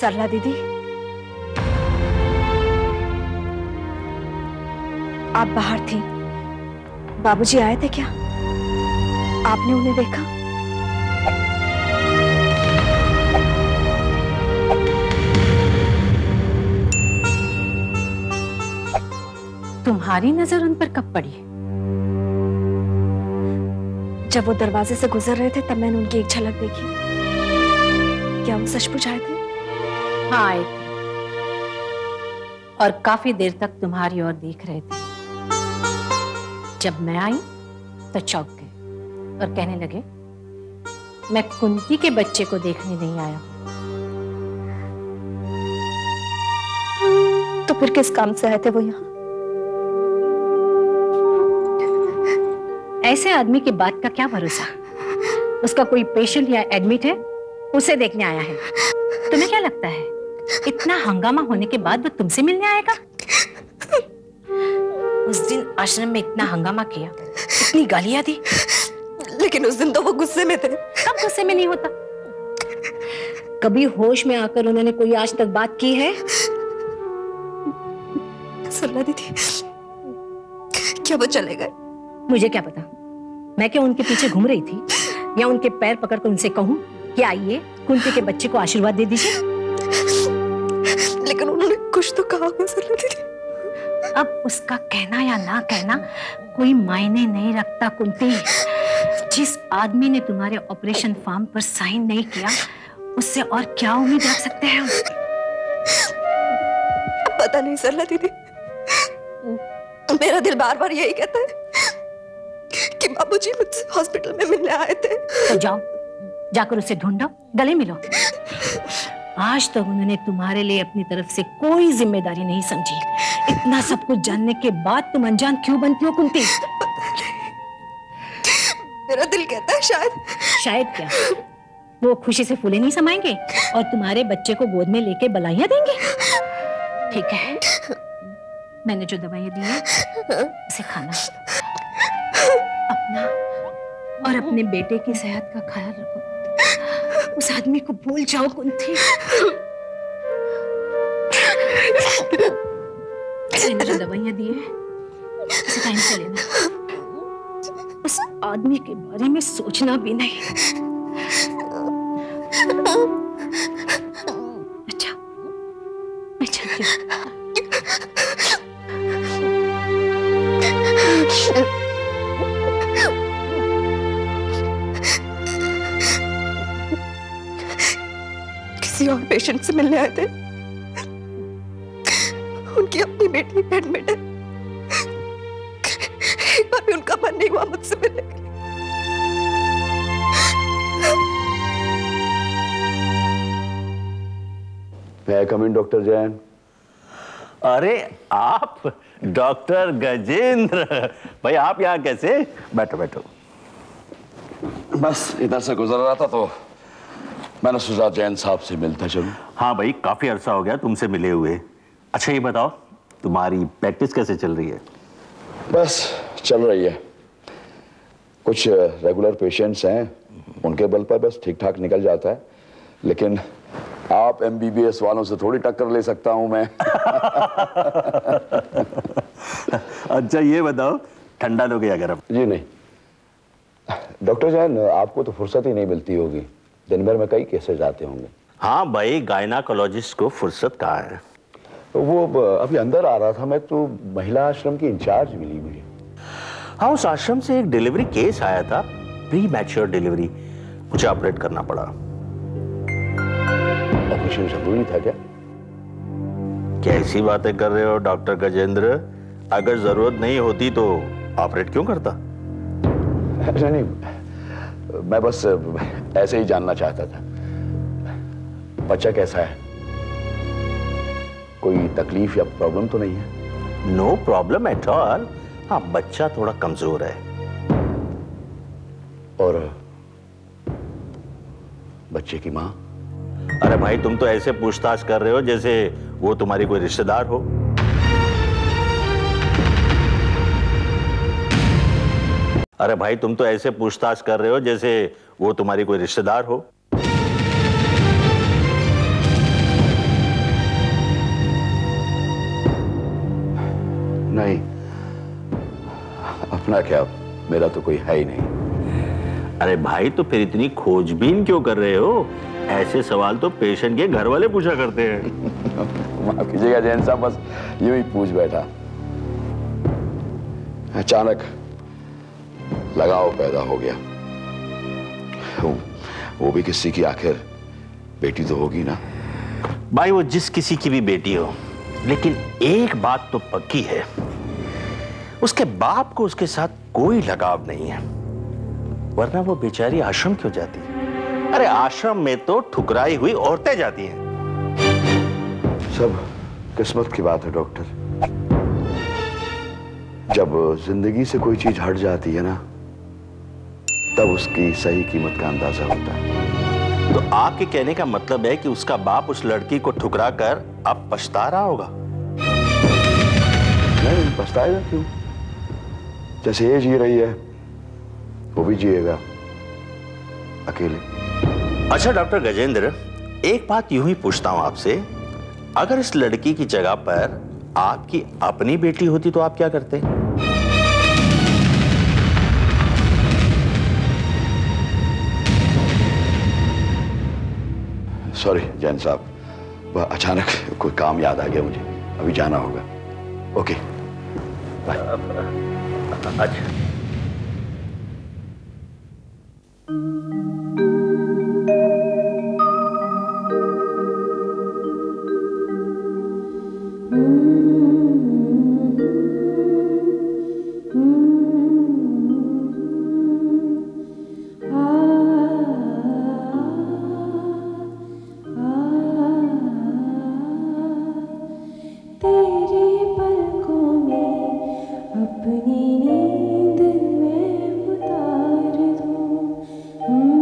सरला दीदी, आप बाहर थी, बाबूजी आए थे क्या? आपने उन्हें देखा? तुम्हारी नजर उन पर कब पड़ी? जब वो दरवाजे से गुजर रहे थे तब मैंने उनकी एक झलक देखी। क्या वो सचमुच आए थे? हाँ, आए थे और काफी देर तक तुम्हारी ओर देख रहे थे। जब मैं आई तो चौंक गए और कहने लगे, मैं कुंती के बच्चे को देखने नहीं आया। तो फिर किस काम से आए थे वो यहाँ? ऐसे आदमी की बात का क्या भरोसा? उसका कोई पेशेंट या एडमिट है, उसे देखने आया है। तुम्हें क्या लगता है इतना हंगामा होने के बाद वो तुमसे मिलने आएगा? उस दिन आश्रम में इतना हंगामा किया, इतनी गालियां दी, लेकिन उस दिन तो वो गुस्से में थे। कब गुस्से में नहीं होता? कभी होश में आकर उन्होंने कोई आज तक बात की है? सरला दीदी, क्या वो चले गए? मुझे क्या पता, मैं क्या उनके पीछे घूम रही थी या उनके पैर पकड़कर उनसे कहूं कि आइए कुंती के बच्चे को आशीर्वाद दे दीजिए? लेकिन उन्होंने कुछ तो कहा होगा सरला दीदी। अब उसका कहना या ना कहना कोई मायने नहीं रखता कुंती। जिस आदमी ने तुम्हारे ऑपरेशन फॉर्म पर साइन नहीं किया, उससे और क्या उम्मीद रख सकते हैं? पता नहीं सरला दीदी, मेरा दिल बार बार यही कहता है कि बाबूजी मुझसे हॉस्पिटल में मिलने आए थे। तो जाओ, जाकर उसे ढूंढो, गले मिलो। आज तक उन्होंने तुम्हारे लिए अपनी तरफ से कोई जिम्मेदारी नहीं समझी। इतना सब कुछ जानने के बाद तुम अनजान क्यों बनती हो कुंती? मेरा दिल कहता है शायद क्या वो खुशी से फूले नहीं समाएंगे और तुम्हारे बच्चे को गोद में लेके बधाइयां देंगे? ठीक है, मैंने जो दवाइयां दी है उसे खाना, अपना और अपने बेटे की सेहत का ख्याल रखो। उस आदमी को भूल जाओ कुंती। मैंने जो दवाइयां दी है उसे टाइम से लेना। उस आदमी के बारे में सोचना भी नहीं। अच्छा, मैं चलती हूँ। किसी और पेशेंट से मिलने आए थे, उनकी अपनी बेटी एडमिट है। एक बार भी उनका मन नहीं हुआ मुझसे मिलने के लिए। मैं कम इन डॉक्टर जैन? अरे आप डॉक्टर गजेंद्र भाई, आप यहाँ कैसे? बैठो बैठो। बस इधर से गुजर रहा था तो मैंने सोचा जैन साहब से मिलता चलूं। हाँ भाई, काफी अरसा हो गया तुमसे मिले हुए। अच्छा ये बताओ, तुम्हारी प्रैक्टिस कैसे चल रही है? बस चल रही है। कुछ रेगुलर पेशेंट्स हैं, उनके बल पर बस ठीक ठाक निकल जाता है। लेकिन आप MBBS वालों से थोड़ी टक्कर ले सकता हूं मैं। अच्छा ये बताओ, ठंडा लोगे या गर्म? जी नहीं डॉक्टर जैन, आपको तो फुर्सत ही नहीं मिलती होगी, दिन भर में कई केसेस आते होंगे। हाँ भाई, गायनाकोलॉजिस्ट को फुर्सत कहाँ है। तो वो अभी अंदर आ रहा था मैं, तो महिला आश्रम की इंचार्ज मिली मुझे। हाँ, उस आश्रम से एक डिलीवरी केस आया था, प्री मैच्योर डिलीवरी, मुझे ऑपरेट करना पड़ा। ऑपरेशन जरूरी था क्या? कैसी बातें कर रहे हो डॉक्टर गजेंद्र? अगर जरूरत नहीं होती तो ऑपरेट क्यों करता? नहीं, मैं बस ऐसे ही जानना चाहता था। बच्चा कैसा है? कोई तकलीफ या प्रॉब्लम तो नहीं है? No problem at all. हाँ, बच्चा थोड़ा कमजोर है। और बच्चे की माँ? अरे भाई, तुम तो ऐसे पूछताछ कर रहे हो जैसे वो तुम्हारी कोई रिश्तेदार हो। अरे भाई, तुम तो ऐसे पूछताछ कर रहे हो जैसे वो तुम्हारी कोई रिश्तेदार हो। रखना क्या, मेरा तो कोई है ही नहीं। अरे भाई, तो फिर इतनी खोजबीन क्यों कर रहे हो? ऐसे सवाल तो पेशेंट के घर वाले पूछा करते हैं। माफ कीजिएगा जैन साहब, बस यूं ही पूछ बैठा। अचानक लगाव पैदा हो गया। वो भी किसी की आखिर बेटी तो होगी ना। भाई वो जिस किसी की भी बेटी हो, लेकिन एक बात तो पक्की है, उसके बाप को उसके साथ कोई लगाव नहीं है, वरना वो बेचारी आश्रम क्यों जाती है? अरे आश्रम में तो ठुकराई हुई औरतें जाती हैं। सब किस्मत की बात है डॉक्टर। जब जिंदगी से कोई चीज हट जाती है ना, तब उसकी सही कीमत का अंदाजा होता है। तो आपके कहने का मतलब है कि उसका बाप उस लड़की को ठुकरा कर अब पछता रहा होगा? नहीं, पछताएगा क्यों? जैसे ये जी रही है वो भी जिएगा अकेले। अच्छा डॉक्टर गजेंद्र, एक बात यूं ही पूछता हूं आपसे, अगर इस लड़की की जगह पर आपकी अपनी बेटी होती तो आप क्या करते? सॉरी जैन साहब, वह अचानक कोई काम याद आ गया मुझे, अभी जाना होगा। Okay bye. अच्छा अपनी नींद में उतार दूं।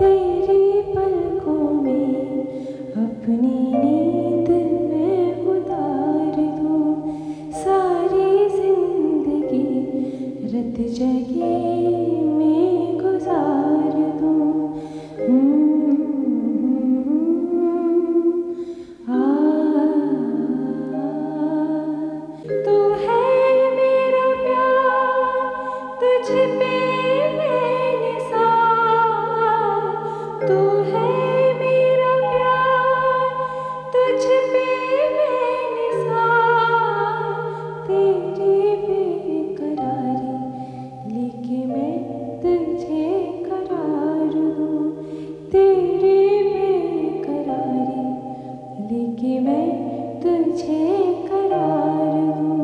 तेरी पलकों में अपनी नींद मैं उतार दूं, सारी जिंदगी रत जगी में गुजार दूं। तू है मेरा प्यार, तुझ पे बेनिसार। तू है मेरा प्यार, तुझ पे बेनिसार। तेरी बेकरारी लेके मैं तुझे करार दूं, तेरी बेकरारी लेके मैं तुझे करार दूं।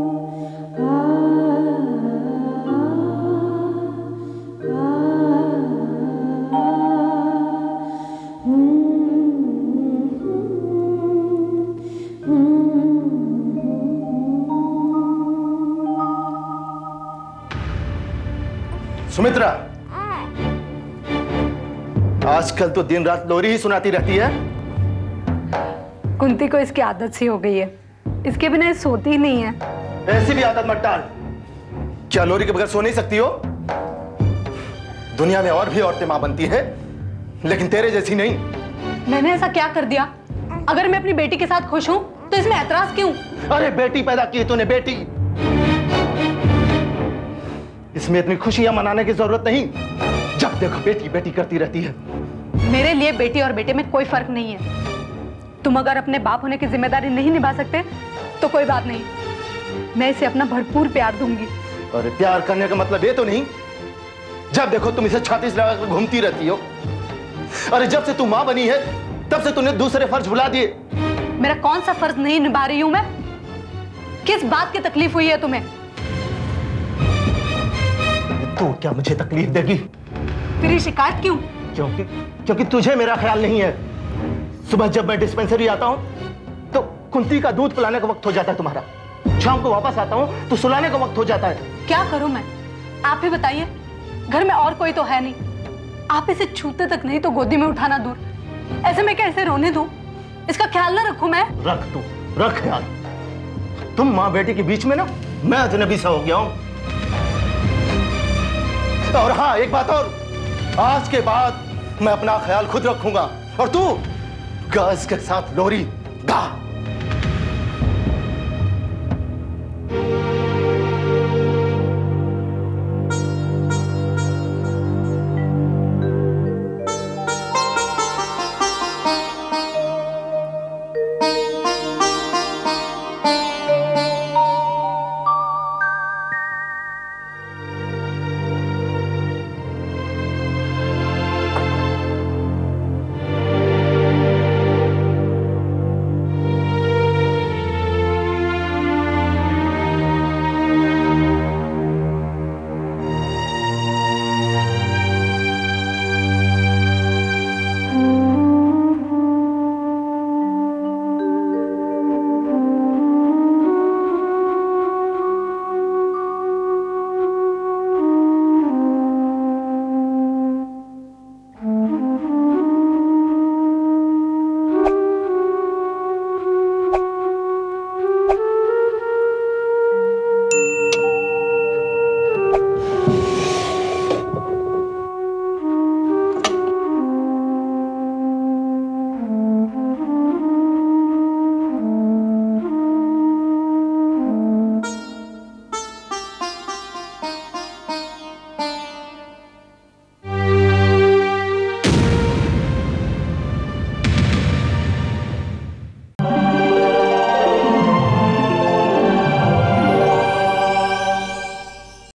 सुमित्रा, आजकल तो दिन रात लोरी ही सुनाती रहती है। कुंती को इसकी आदत सी हो गई है, इसके बिना ये सोती ही नहीं है। ऐसी भी आदत मत डाल। क्या लोरी के बगैर सो नहीं सकती हो? दुनिया में और भी औरतें मां बनती हैं, लेकिन तेरे जैसी नहीं। मैंने ऐसा क्या कर दिया? अगर मैं अपनी बेटी के साथ खुश हूं तो इसमें ऐतराज क्यों? अरे बेटी पैदा की तूने, बेटी। इसमें इतनी खुशियां मनाने की जरूरत नहीं। जब देखो बेटी बेटी करती रहती है। मेरे लिए बेटी और बेटे में कोई फर्क नहीं है। तुम अगर अपने बाप होने की जिम्मेदारी नहीं निभा सकते तो कोई बात नहीं, मैं इसे अपना भरपूर प्यार दूंगी। अरे प्यार करने का मतलब ये तो नहीं जब देखो तुम इसे छाती से लगाकर घूमती रहती हो। अरे जब से तू मां बनी है तब से तूने दूसरे फर्ज भुला दिए। मेरा कौन सा फर्ज नहीं निभा रही हूं मैं? किस बात की तकलीफ हुई है तुम्हें? तू क्या मुझे तकलीफ देगी? फिर ये शिकायत क्यों? क्योंकि तुझे मेरा ख्याल नहीं है। सुबह जब मैं डिस्पेंसरी आता हूं तो कुंती का दूध पिलाने का वक्त हो जाता है तुम्हारा। शाम को वापस आता हूं तो सुलाने का वक्त हो जाता है। क्या करूं मैं? आप ही बताइए। घर में और कोई तो है नहीं, आप इसे छूते तक नहीं तो गोदी में उठाना दूर। ऐसे में कैसे रोने दूं? इसका ख्याल ना रखूं मैं? रख तू, रख ख्याल। तुम माँ बेटी के बीच में ना मैं अजनबी सा हो गया हूं। और हाँ, एक बात और, आज के बाद मैं अपना ख्याल खुद रखूंगा और तू गाज के साथ लोरी गा।